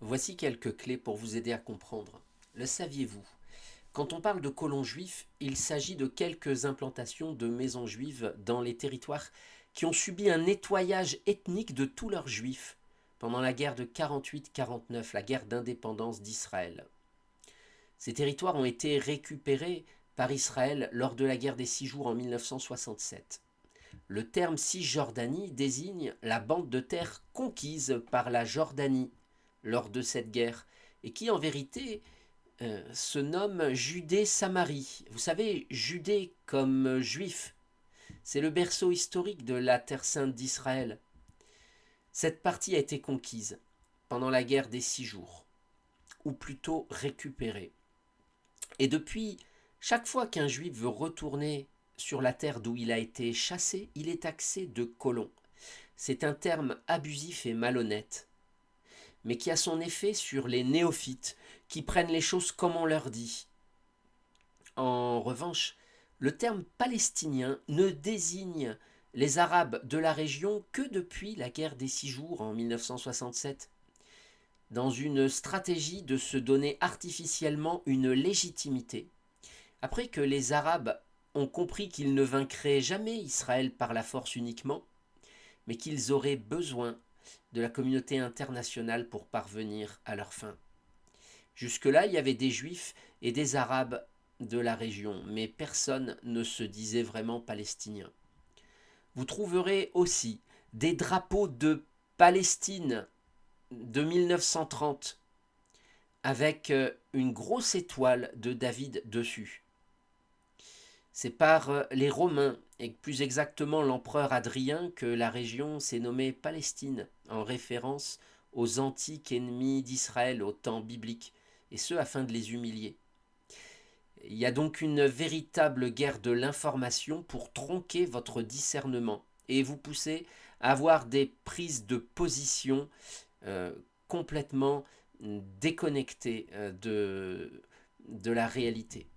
Voici quelques clés pour vous aider à comprendre. Le saviez-vous? Quand on parle de colons juifs, il s'agit de quelques implantations de maisons juives dans les territoires qui ont subi un nettoyage ethnique de tous leurs juifs pendant la guerre de 48-49, la guerre d'indépendance d'Israël. Ces territoires ont été récupérés par Israël lors de la guerre des 6 jours en 1967. Le terme Cisjordanie désigne la bande de terre conquise par la Jordanie lors de cette guerre et qui en vérité se nomme Judée-Samarie. Vous savez, Judée comme juif, c'est le berceau historique de la terre sainte d'Israël. Cette partie a été conquise pendant la guerre des 6 jours, ou plutôt récupérée. Et depuis, chaque fois qu'un juif veut retourner sur la terre d'où il a été chassé, il est taxé de colon. C'est un terme abusif et malhonnête, mais qui a son effet sur les néophytes qui prennent les choses comme on leur dit. En revanche, le terme palestinien ne désigne les Arabes de la région que depuis la guerre des 6 jours en 1967, dans une stratégie de se donner artificiellement une légitimité. Après que les Arabes ont compris qu'ils ne vaincraient jamais Israël par la force uniquement, mais qu'ils auraient besoin de la communauté internationale pour parvenir à leur fin. Jusque-là, il y avait des Juifs et des Arabes de la région, mais personne ne se disait vraiment palestinien. Vous trouverez aussi des drapeaux de Palestine de 1930 avec une grosse étoile de David dessus. C'est par les Romains, et plus exactement l'empereur Adrien, que la région s'est nommée Palestine, en référence aux antiques ennemis d'Israël au temps biblique, et ce afin de les humilier. Il y a donc une véritable guerre de l'information pour tronquer votre discernement et vous pousser à avoir des prises de position euh, complètement déconnectées de la réalité.